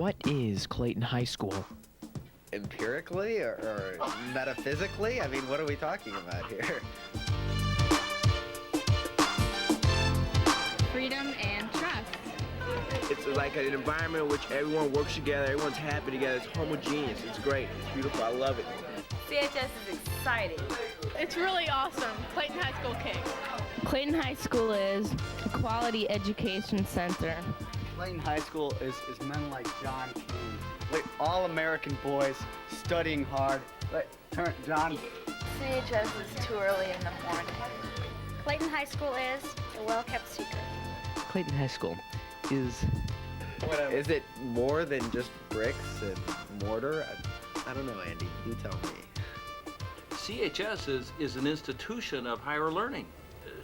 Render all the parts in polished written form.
What is Clayton High School? Empirically or metaphysically? I mean, what are we talking about here? Freedom and trust. It's like an environment in which everyone works together, everyone's happy together, it's homogeneous, it's great, it's beautiful, I love it. CHS is exciting. It's really awesome. Clayton High School King. Clayton High School is a quality education center. Clayton High School is men like John King, like all-American boys studying hard. John. CHS is too early in the morning. Clayton High School is a well-kept secret. Clayton High School is... Whatever. Is it more than just bricks and mortar? I don't know, Andy. You tell me. CHS is an institution of higher learning.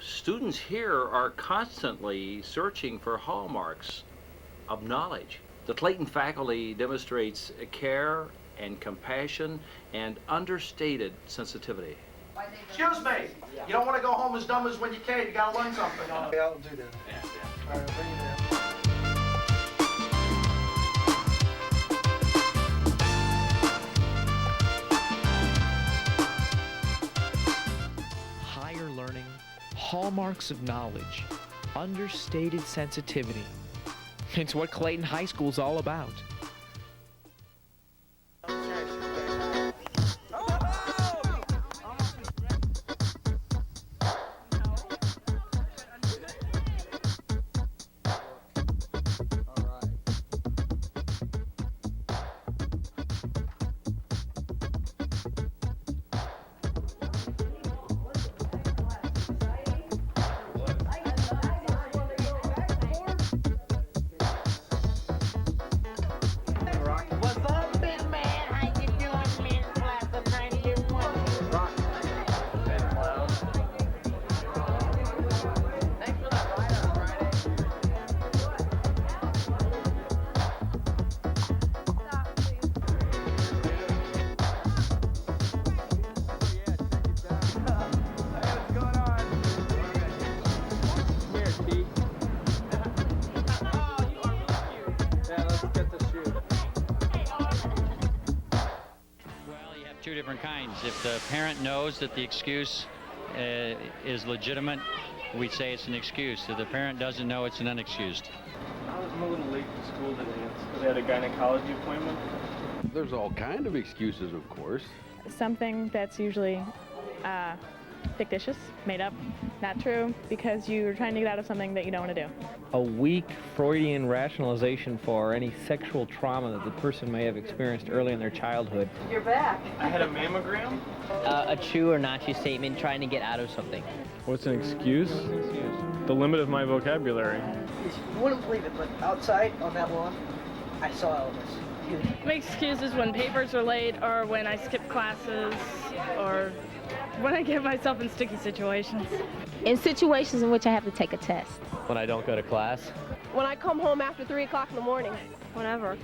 Students here are constantly searching for hallmarks of knowledge. The Clayton faculty demonstrates care and compassion and understated sensitivity. Excuse me, you don't want to go home as dumb as when you came. You got to learn something. Yeah, I'll do that. Yeah. All right, bring it in. Higher learning, hallmarks of knowledge, understated sensitivity. It's what Clayton High School's all about. Two different kinds. If the parent knows that the excuse is legitimate, we say it's an excuse. If the parent doesn't know, it's an unexcused. I'm a little late to school today because I had a gynecology appointment. There's all kind of excuses, of course. Something that's usually fictitious, made up, not true, because you're trying to get out of something that you don't want to do. A weak Freudian rationalization for any sexual trauma that the person may have experienced early in their childhood. You're back. I had a mammogram. A true or not true statement trying to get out of something. What's an excuse? The limit of my vocabulary. You wouldn't believe it, but outside on that lawn, I saw Elvis. Make excuses when papers are late, or when I skip classes, or when I get myself in sticky situations. In situations in which I have to take a test. When I don't go to class. When I come home after 3 o'clock in the morning. Whenever.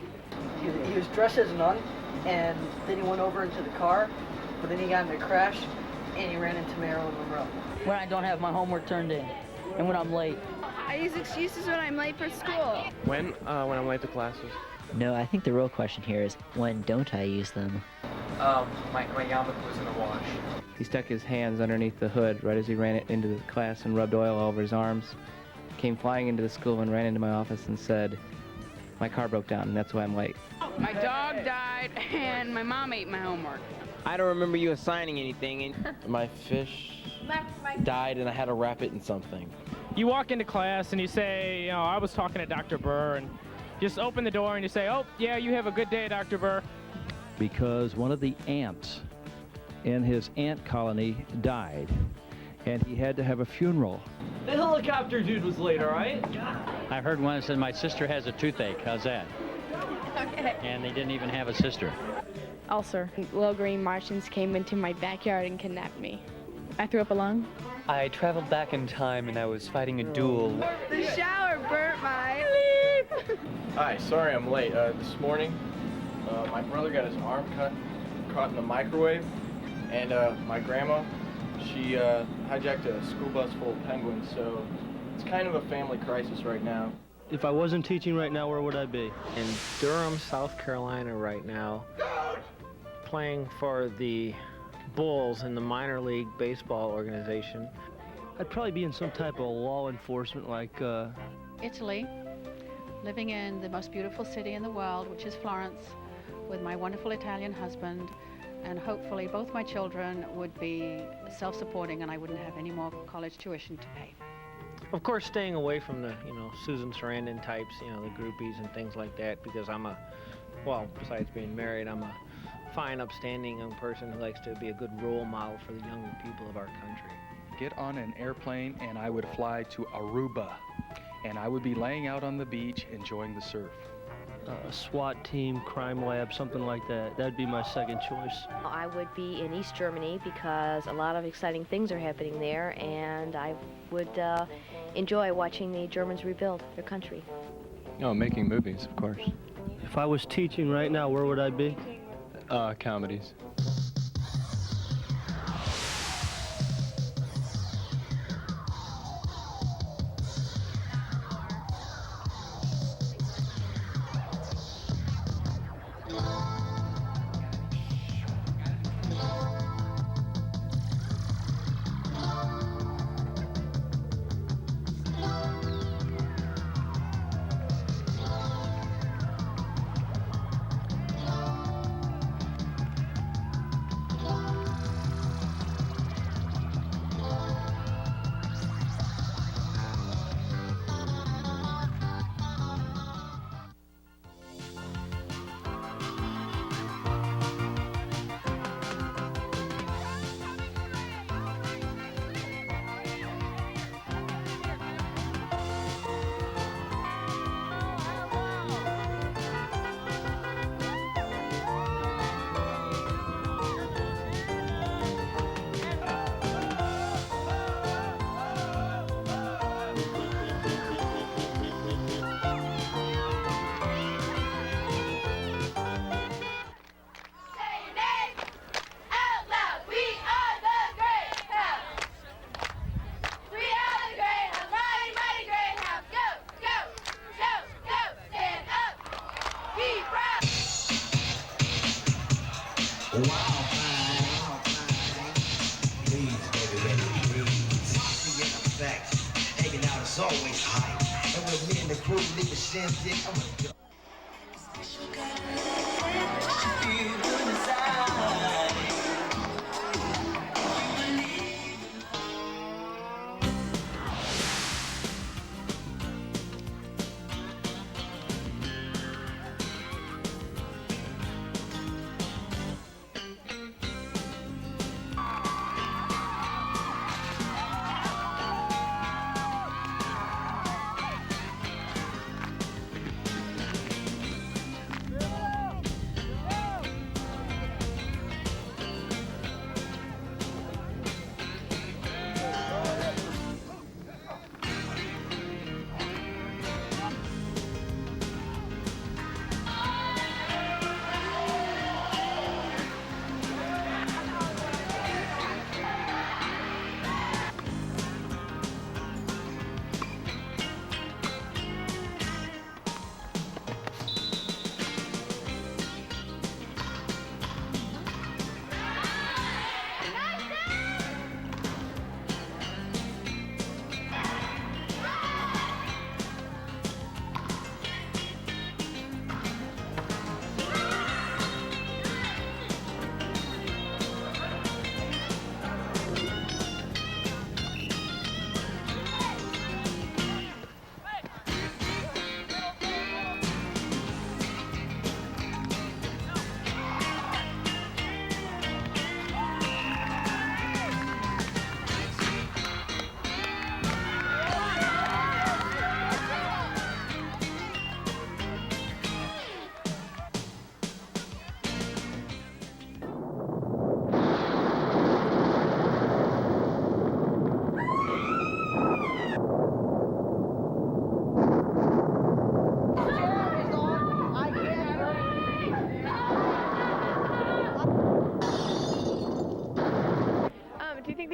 He was dressed as a nun, and then he went over into the car, but then he got in a crash, and he ran into Marilyn Monroe. When I don't have my homework turned in, and when I'm late. I use excuses when I'm late for school. When I'm late to classes. No, I think the real question here is, when don't I use them? My yarmulke was in a wash. He stuck his hands underneath the hood right as he ran it into the class and rubbed oil all over his arms. Came flying into the school and ran into my office and said, my car broke down and that's why I'm late. My dog died and my mom ate my homework. I don't remember you assigning anything. My fish died and I had to wrap it in something. You walk into class and you say, I was talking to Dr. Burr, and just open the door and you say, oh, yeah, you have a good day, Dr. Burr. Because one of the ants in his ant colony died, and he had to have a funeral. The helicopter dude was late, all right? I heard one that said, my sister has a toothache. How's that? Okay. And they didn't even have a sister. Ulcer. Little green Martians came into my backyard and kidnapped me. I threw up a lung. I traveled back in time and I was fighting a duel. The shower burnt my lip. Hi, sorry I'm late. This morning, my brother got his arm caught in the microwave, and my grandma, she hijacked a school bus full of penguins, so it's kind of a family crisis right now. If I wasn't teaching right now, where would I be? In Durham, South Carolina right now, playing for the Bulls in the minor league baseball organization. I'd probably be in some type of law enforcement like... Italy, living in the most beautiful city in the world, which is Florence, with my wonderful Italian husband, and hopefully both my children would be self-supporting and I wouldn't have any more college tuition to pay. Of course, staying away from the, Susan Sarandon types, the groupies and things like that, because besides being married, I'm a fine, upstanding young person who likes to be a good role model for the younger people of our country. Get on an airplane and I would fly to Aruba, and I would be laying out on the beach enjoying the surf. A SWAT team, crime lab, something like that. That'd be my second choice. I would be in East Germany because a lot of exciting things are happening there, and I would enjoy watching the Germans rebuild their country. Oh, making movies, of course. If I was teaching right now, where would I be? Comedies.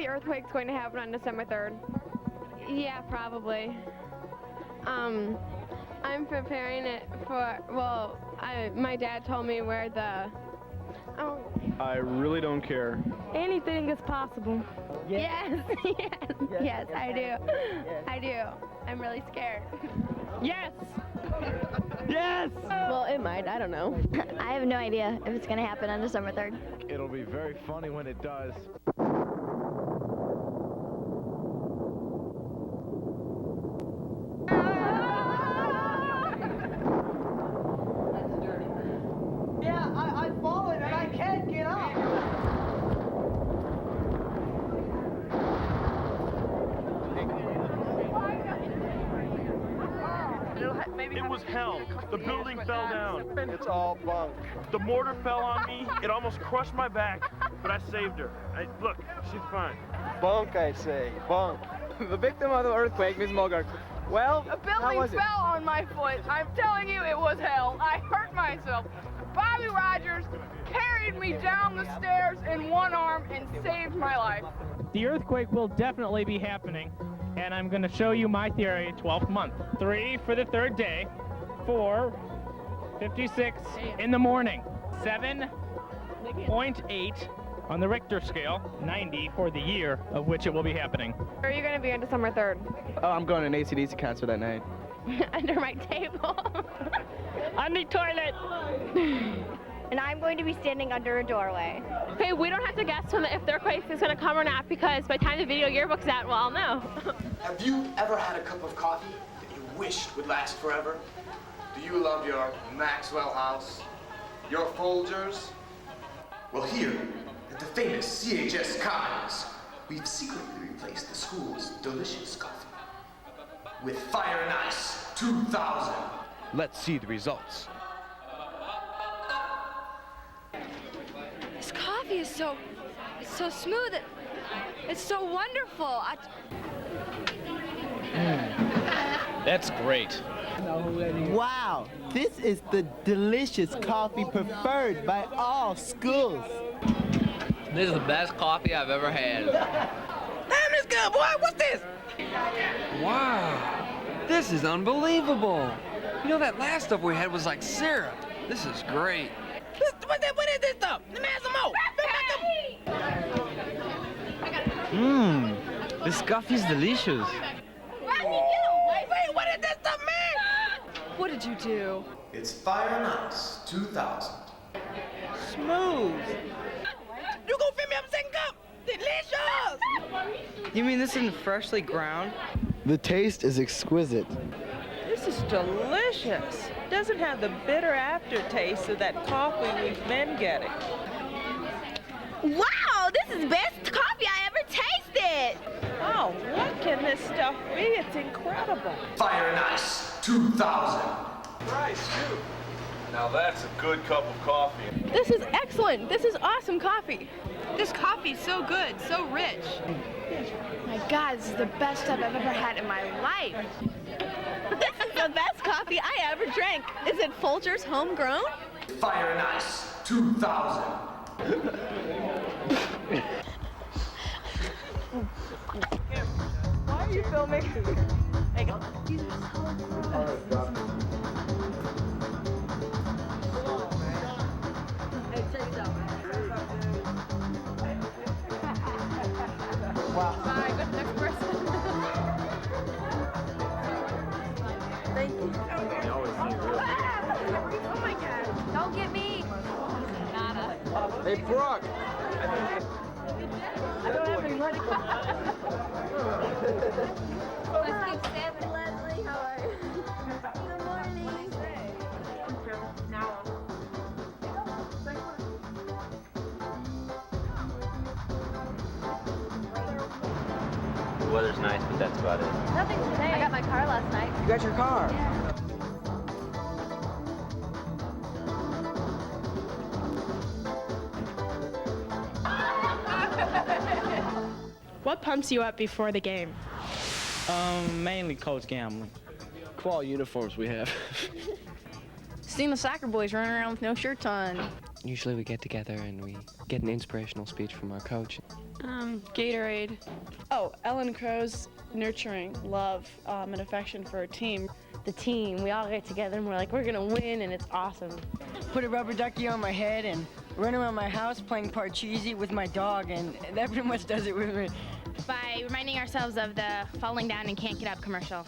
Earthquake's going to happen on December 3rd. Yeah, probably. I'm preparing it for, well, my dad told me where the, I really don't care. Anything is possible. Yes, yes, I do. I do. I'm really scared. Yes! yes! Well, it might, I don't know. I have no idea if it's going to happen on December 3rd. It'll be very funny when it does. Yeah, I've fallen and I can't get up. It was hell. The building fell down. It's all bunk. The mortar fell on me. It almost crushed my back, but I saved her. Look, she's fine. Bunk, I say. Bunk. The victim of the earthquake, Ms. Mogart. Well, A how building was it? fell on my foot. I'm telling you, it was hell. I hurt myself. Bobby Rogers carried me down the stairs in one arm and saved my life. The earthquake will definitely be happening, and I'm going to show you my theory, 12th month. 3 for the 3rd day, 4, 56 in the morning, 7.8 on the Richter scale, 90 for the year of which it will be happening. Where are you going to be on December 3rd? Oh, I'm going to an AC/DC concert that night. Under my table. On the toilet! And I'm going to be standing under a doorway. Hey, we don't have to guess if the earthquake is going to come or not, because by the time the video yearbook's out, we'll all know. Have you ever had a cup of coffee that you wished would last forever? Do you love your Maxwell House? Your Folgers? Well, here at the famous CHS Commons, we've secretly replaced the school's delicious coffee with Fire and Ice 2000. Let's see the results. This coffee is so smooth. It's so wonderful. That's great. Wow, this is the delicious coffee preferred by all schools. This is the best coffee I've ever had. Damn, this good, boy. What's this? Wow, this is unbelievable. You know, that last stuff we had was like syrup. This is great. What is this stuff? Let me have some more. This coffee is delicious. Wait, what is this stuff, man? What did you do? It's Fire and Ice 2000. Smooth. You gonna fill me up a second cup? Delicious. You mean this isn't freshly ground? The taste is exquisite. This is delicious. Doesn't have the bitter aftertaste of that coffee we've been getting. Wow, this is the best coffee I ever tasted. Oh, what can this stuff be? It's incredible. Fire and Ice 2000. Rice, too. Now that's a good cup of coffee. This is excellent. This is awesome coffee. This coffee is so good, so rich. My God, this is the best I've ever had in my life. This is the best coffee I ever drank. Is it Folgers homegrown? Fire and Ice 2000. Why are you filming? Wow. Bye, good next person. Thank you. Oh my God. Don't get me. Nada. Hey, Brooke. I don't have any money. Let's keep Sam Leslie. How are you? Good morning. Now. The weather's nice, but that's about it. Nothing today. I got my car last night. You got your car? Yeah. What pumps you up before the game? Mainly coach gambling. Qual uniforms we have. Seeing the soccer boys running around with no shirts on. Usually we get together and we get an inspirational speech from our coach. Gatorade. Oh, Ellen Crow's nurturing love and affection for her team. the team. We all get together and we're like, we're gonna win, and it's awesome. Put a rubber ducky on my head and run around my house playing Parcheesi with my dog, and that pretty much does it with me. By reminding ourselves of the falling down and can't get up commercial.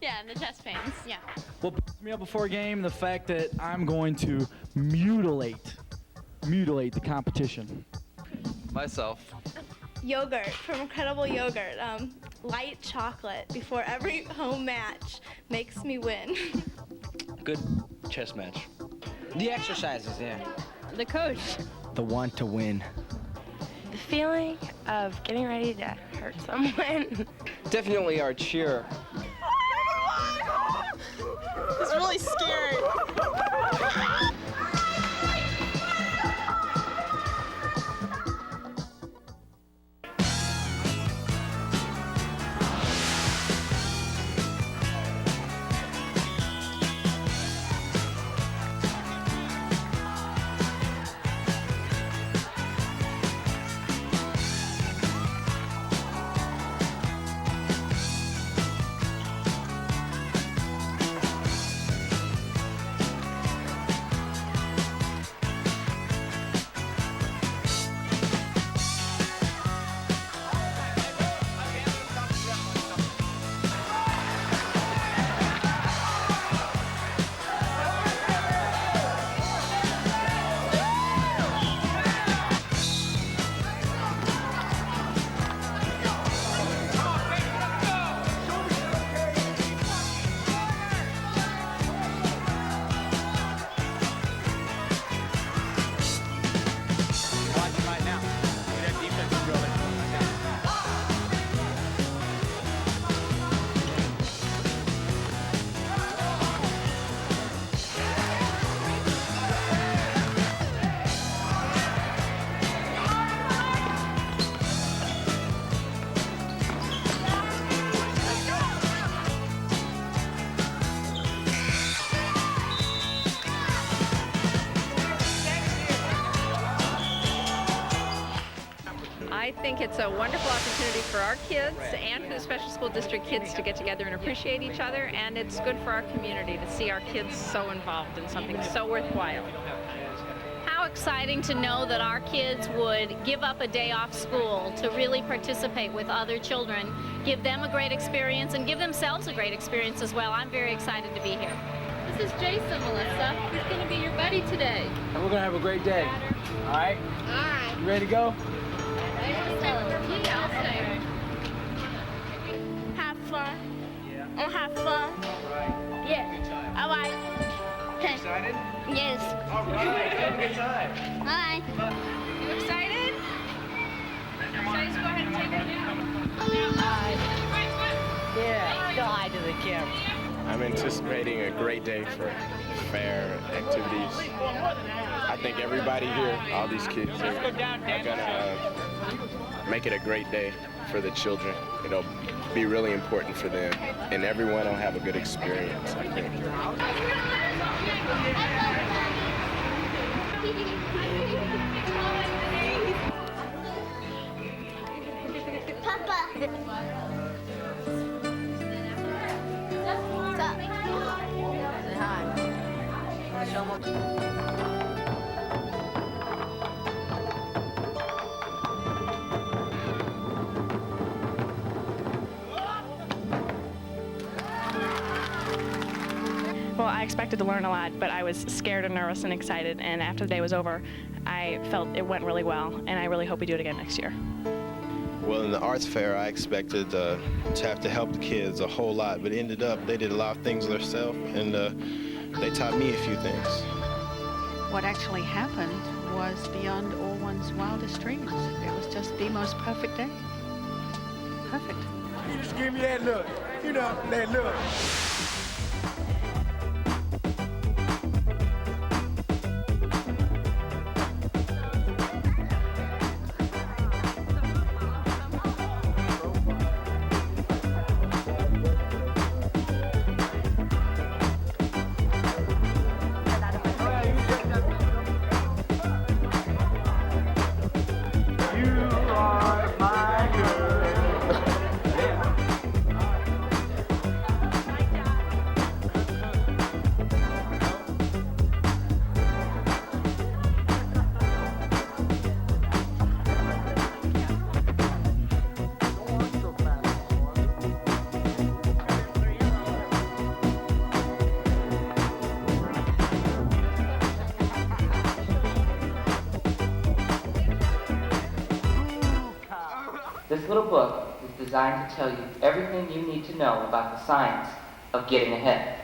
Yeah, and the chest pains. Yeah. What puts me up before a game? The fact that I'm going to mutilate the competition. Myself. Yogurt from Incredible Yogurt. Light chocolate before every home match makes me win. Good chess match. The exercises, yeah. The coach. The want to win. The feeling of getting ready to hurt someone. Definitely our cheer. It's really scary. I think it's a wonderful opportunity for our kids and for the special school district kids to get together and appreciate each other, and it's good for our community to see our kids so involved in something so worthwhile. How exciting to know that our kids would give up a day off school to really participate with other children, give them a great experience, and give themselves a great experience as well. I'm very excited to be here. This is Jason, Melissa. He's going to be your buddy today. And we're going to have a great day. All right? All right. You ready to go? Have fun. Yeah. Have fun. Yeah. All right. Okay. Excited? Yes. All right. Have a good time. Bye. You excited? So just go ahead and take it down. Yeah. Go hi to the camera. I'm anticipating a great day for fair activities. I think everybody here, all these kids here, are gonna make it a great day for the children. It'll be really important for them, and everyone will have a good experience, I think. Well, I expected to learn a lot, but I was scared and nervous and excited, and after the day was over, I felt it went really well, and I really hope we do it again next year. Well, in the arts fair, I expected to have to help the kids a whole lot, but it ended up they did a lot of things themselves, and they taught me a few things. What actually happened was beyond all one's wildest dreams. It was just the most perfect day. Perfect. You just give me that look. You know, that look. This little book is designed to tell you everything you need to know about the science of getting ahead.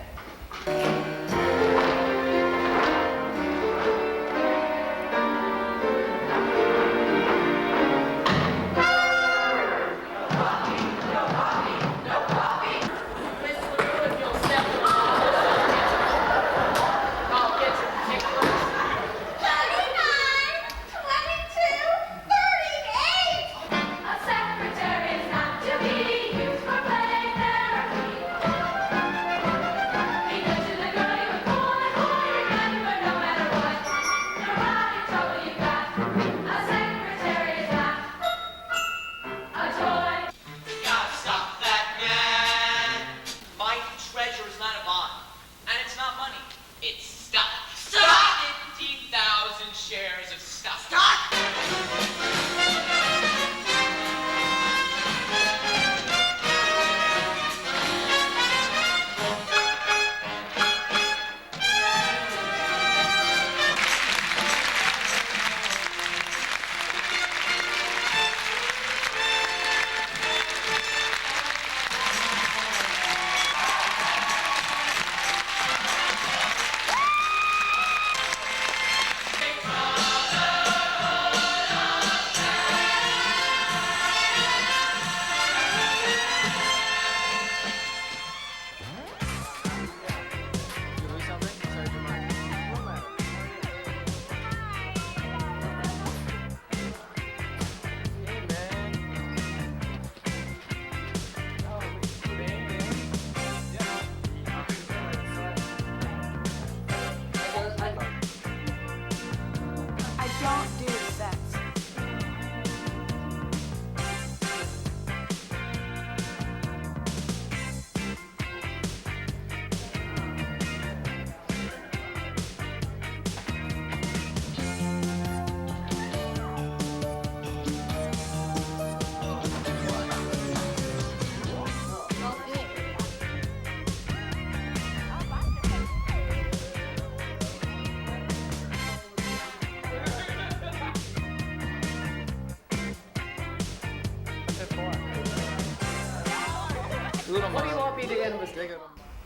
What do you want me to investigate?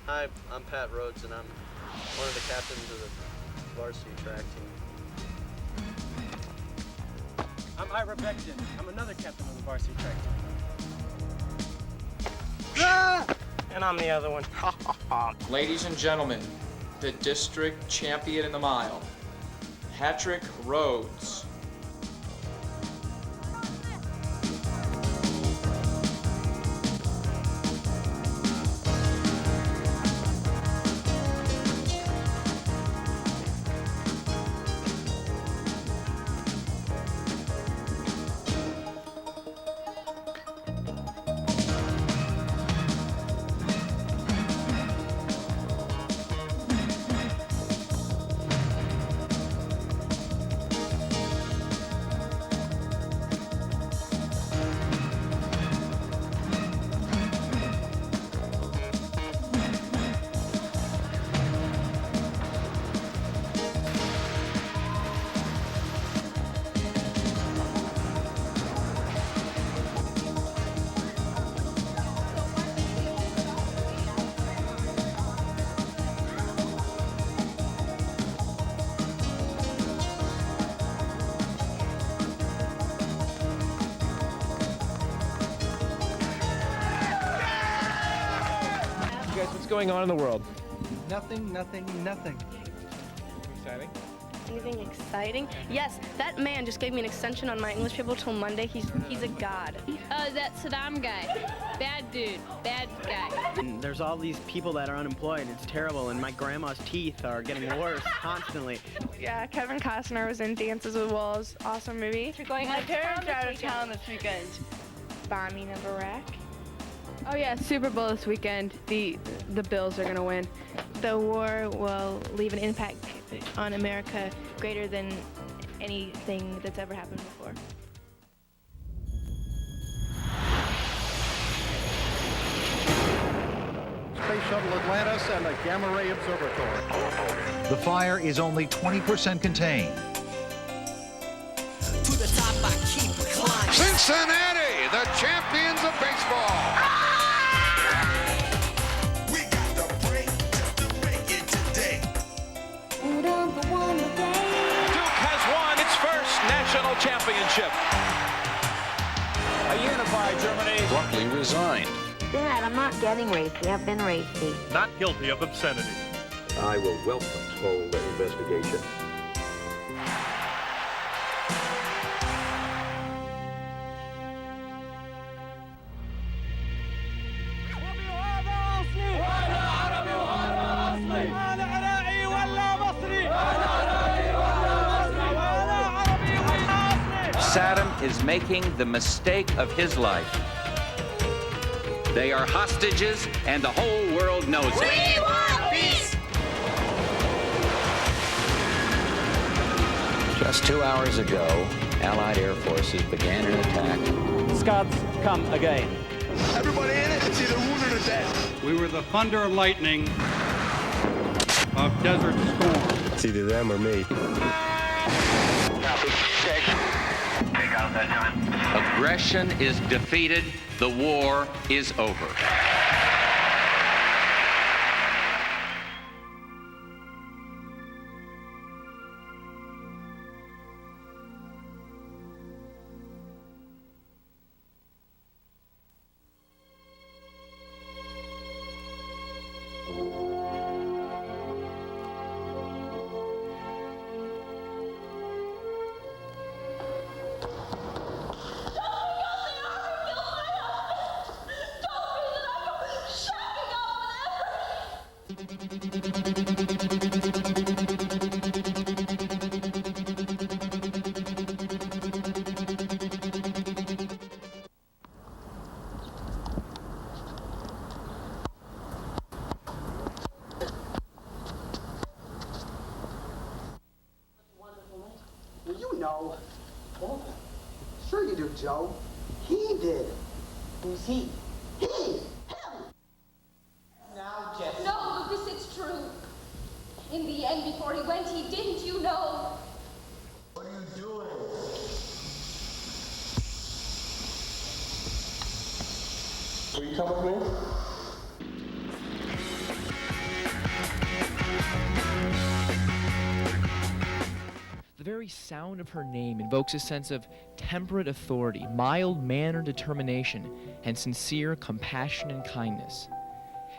Hi, I'm Pat Rhodes, and I'm one of the captains of the varsity track team. I'm Ira Beckton. I'm another captain of the varsity track team. And I'm the other one. Ladies and gentlemen, the district champion in the mile, Patrick Rhodes. What's going on in the world? Nothing. Exciting. Anything exciting? Yes, that man just gave me an extension on my English paper till Monday. He's a god. That Saddam guy. Bad dude. Bad guy. And there's all these people that are unemployed. It's terrible, and my grandma's teeth are getting worse constantly. Yeah, Kevin Costner was in Dances with Wolves. Awesome movie. My parents are out of town this weekend. Bombing of Iraq. Oh yeah, Super Bowl this weekend. The Bills are gonna win. The war will leave an impact on America greater than anything that's ever happened before. Space Shuttle Atlantis and the Gamma Ray Observatory. The fire is only 20% contained. To the top I keep climbing. Cincinnati, the champions of baseball. We got the break just to make it today. Duke has won its first national championship. A unified Germany Buckley resigned. Dad, I'm not getting racy. I've been racy. not guilty of obscenity. I will welcome this whole investigation. Saddam is making the mistake of his life. They are hostages, and the whole world knows it. We want peace! Just 2 hours ago, Allied air forces began an attack. Scots come again. Everybody in it, it's either wounded or dead. We were the thunder and lightning of Desert Storm. It's either them or me. Aggression is defeated. The war is over. You know. Oh, sure you do, Joe. He did. Who's he? He! Him! Now, Jesse. No, Lucas, it's true. In the end, before he went, he didn't, you know. What are you doing? Will you come with me? The very sound of her name invokes a sense of temperate authority, mild-mannered determination, and sincere compassion and kindness.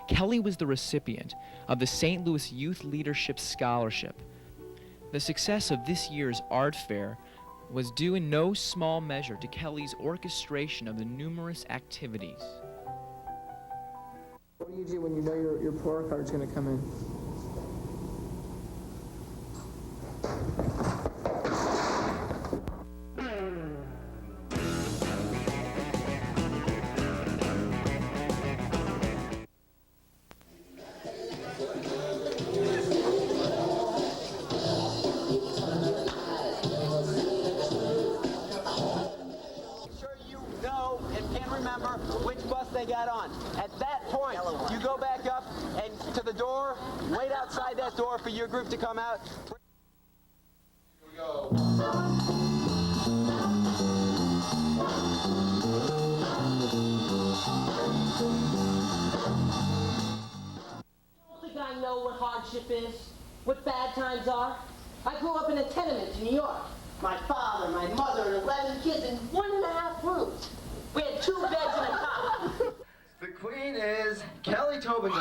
Kelly was the recipient of the St. Louis Youth Leadership Scholarship. The success of this year's art fair was due in no small measure to Kelly's orchestration of the numerous activities. What do you do when you know your report card's going to come in? They got on. At that point, you go back up and to the door, wait outside that door for your group to come out. Here we go. I don't think I know what hardship is, what bad times are. I grew up in a tenement in New York. My father, my mother, and 11 kids in 1.5 rooms. We had 2 beds and a cot. The queen is Kelly Tobin.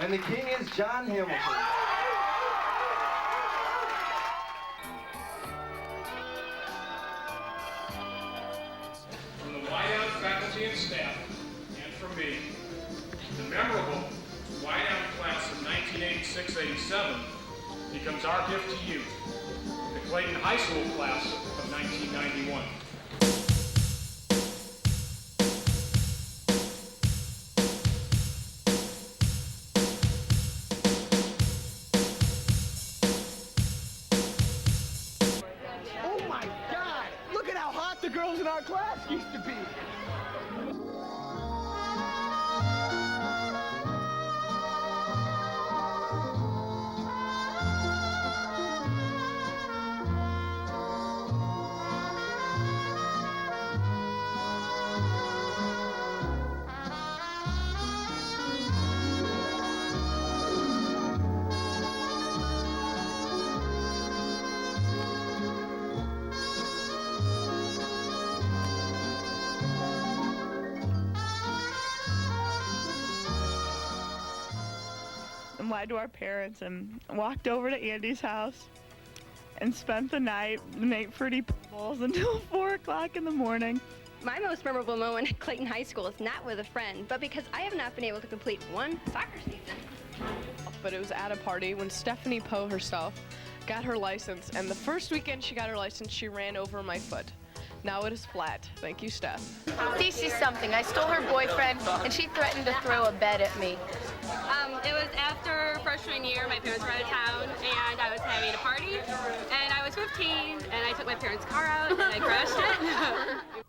And the king is John Hamilton. From the Whiteout faculty and staff, and from me, the memorable Whiteout class of 1986-87 becomes our gift to you, the Clayton High School class of 1991. Oh my God! Look at how hot the girls in our class used to be. and lied to our parents and walked over to Andy's house and spent the night and ate Fruity Pebbles until 4 o'clock in the morning. My most memorable moment at Clayton High School is not with a friend, but because I have not been able to complete one soccer season. But it was at a party when Stephanie Poe herself got her license, and the first weekend she got her license, she ran over my foot. Now it is flat. Thank you, Steph. Teach you something. I stole her boyfriend, and she threatened to throw a bed at me. It was after freshman year. My parents were out of town, and I was having a party, and I was 15, and I took my parents' car out, and I crashed it.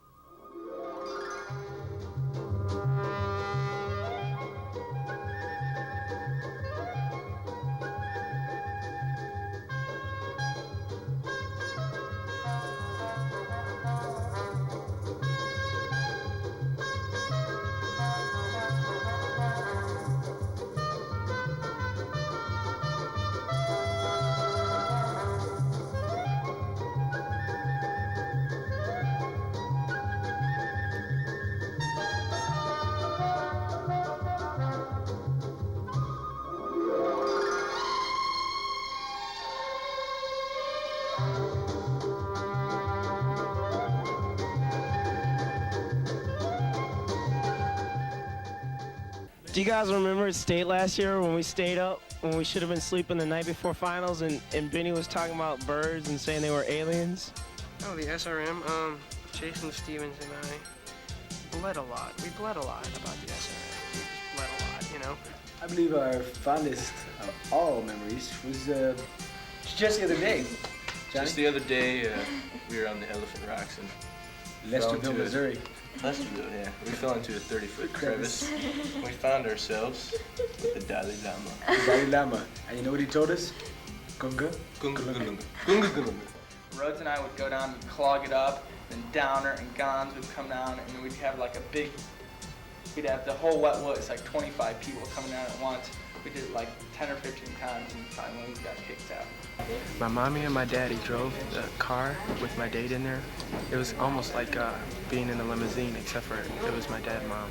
Do you guys remember state last year when we stayed up, when we should have been sleeping the night before finals, and Benny was talking about birds and saying they were aliens? Oh, the SRM, Jason Stevens and I bled a lot. We bled a lot about the SRM. We just bled a lot, you know? I believe our fondest of all memories was just the other day. Johnny? Just the other day, we were on the Elephant Rocks in Lesterville, Missouri. Lesterville, yeah. We fell into a 30-foot crevice. We found ourselves with the Dalai Lama. The Dalai Lama. And you know what he told us? Gunga? Gunga gunga. Gunga gunga. Rhodes and I would go down and clog it up, and Downer and Gons would come down, and we'd have like we'd have the whole wet wood. It's like 25 people coming down at once. We did it like 10 or 15 times, and finally we got kicked out. My mommy and my daddy drove the car with my date in there. It was almost like being in a limousine, except for it was my dad and mom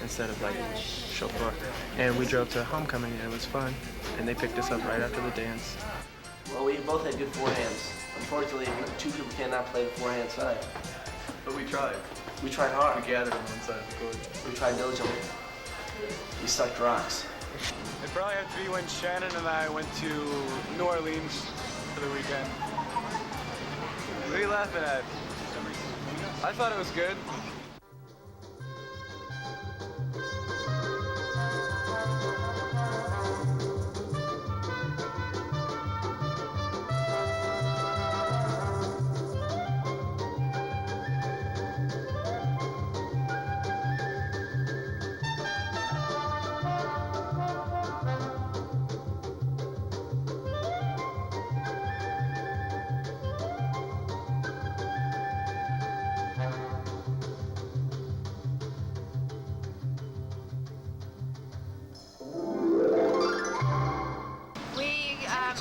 instead of like chauffeur. And we drove to homecoming, and it was fun. And they picked us up right after the dance. Well, we both had good forehands. Unfortunately, two people cannot play the forehand side. But we tried. We tried hard. We gathered on one side of the court. We tried diligently. We stuck rocks. It probably had to be when Shannon and I went to New Orleans for the weekend. What are you laughing at? I thought it was good.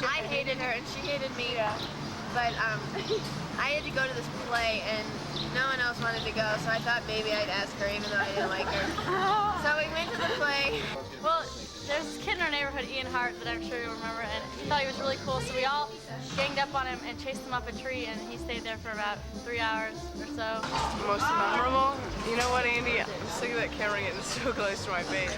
I hated her and she hated me, but I had to go to this play and no one else wanted to go, so I thought maybe I'd ask her even though I didn't like her. So we went to the play. Well, there's this kid in our neighborhood, Ian Hart, that I'm sure you'll remember, and he thought he was really cool, so we all ganged up on him and chased him up a tree, and he stayed there for about 3 hours or so. Most memorable? You know what, Andy? I'm sick of that camera getting so close to my face.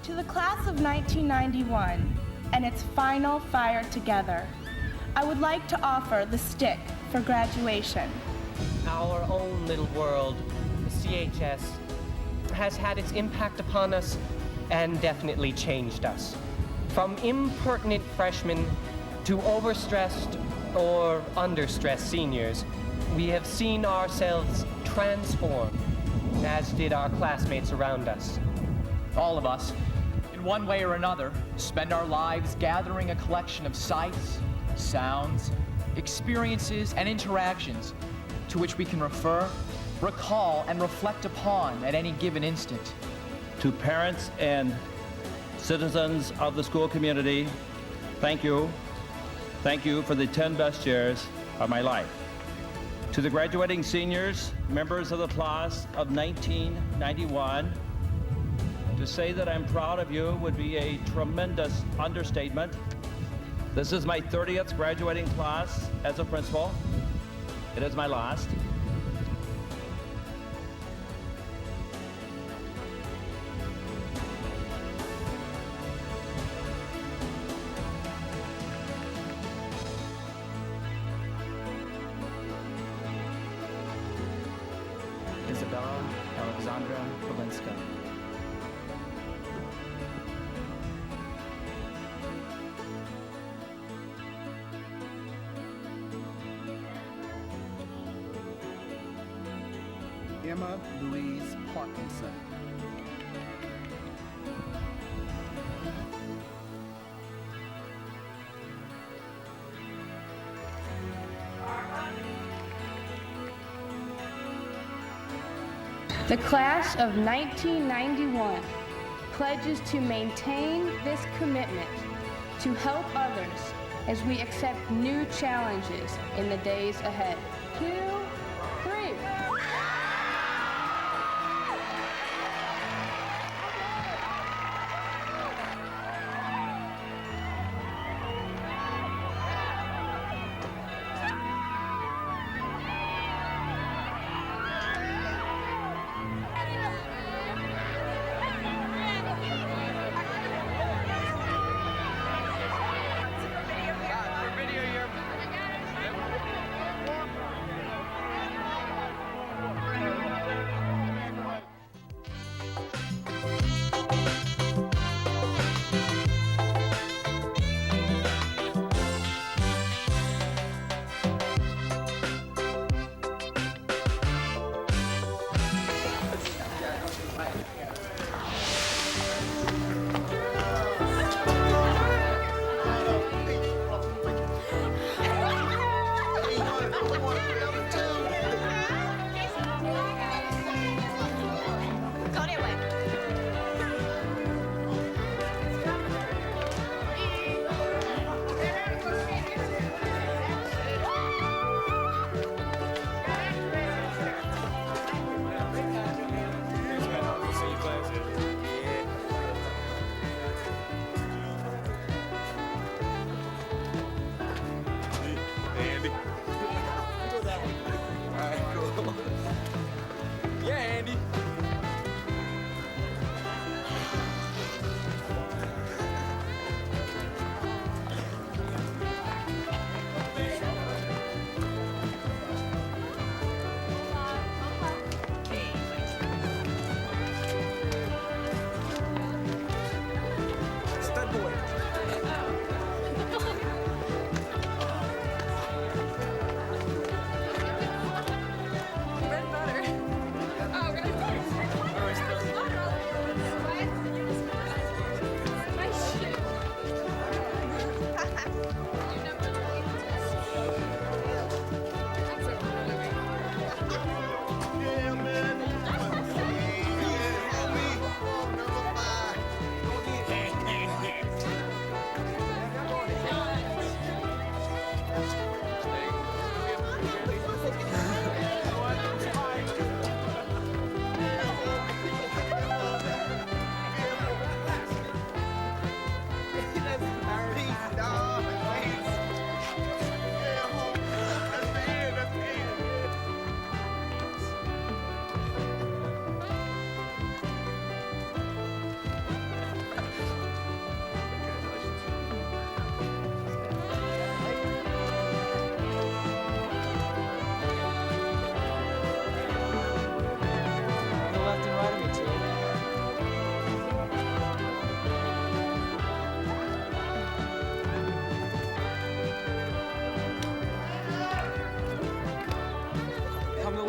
To the class of 1991, and its final fire together. I would like to offer the stick for graduation. Our own little world, the CHS, has had its impact upon us and definitely changed us. From impertinent freshmen to overstressed or understressed seniors, we have seen ourselves transform, as did our classmates around us. All of us, in one way or another, spend our lives gathering a collection of sights, sounds, experiences, and interactions to which we can refer, recall, and reflect upon at any given instant. To parents and citizens of the school community, thank you. Thank you for the 10 best years of my life. To the graduating seniors, members of the class of 1991, to say that I'm proud of you would be a tremendous understatement. This is my 30th graduating class as a principal. It is my last. Isabella Alexandra Valenska. Emma Louise Parkinson. The class of 1991 pledges to maintain this commitment to help others as we accept new challenges in the days ahead. 2, 3.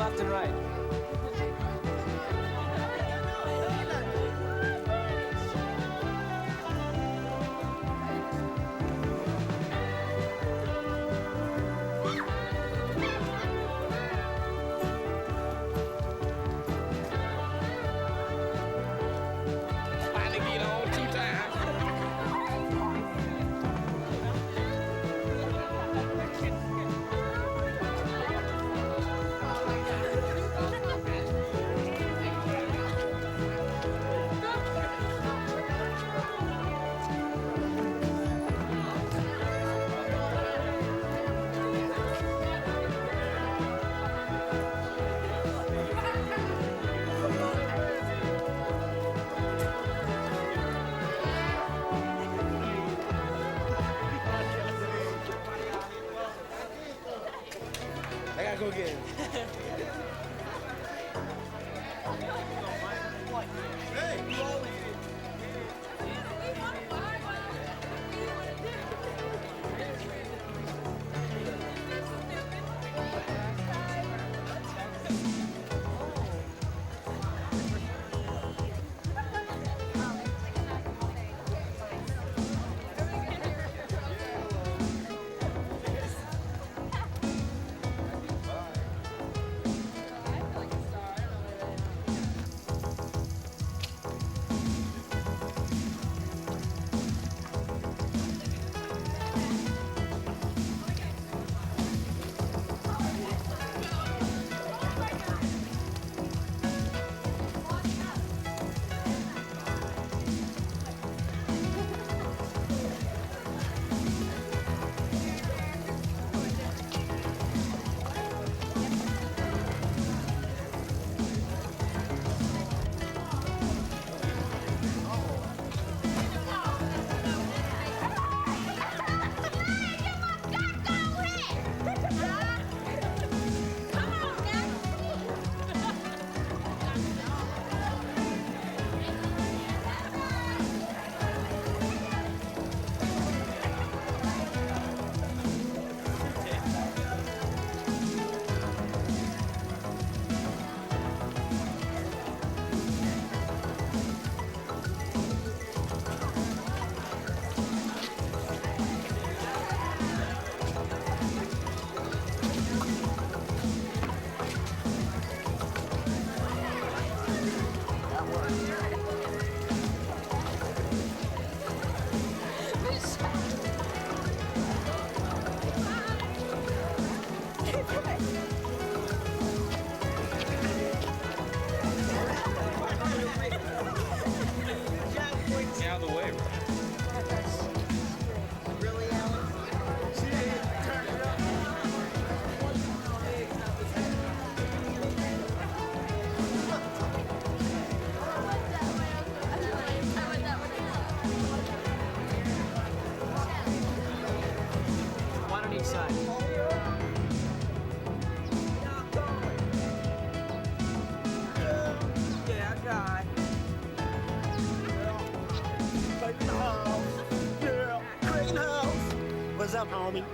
left and right. I gotta go get it. What's up, homie?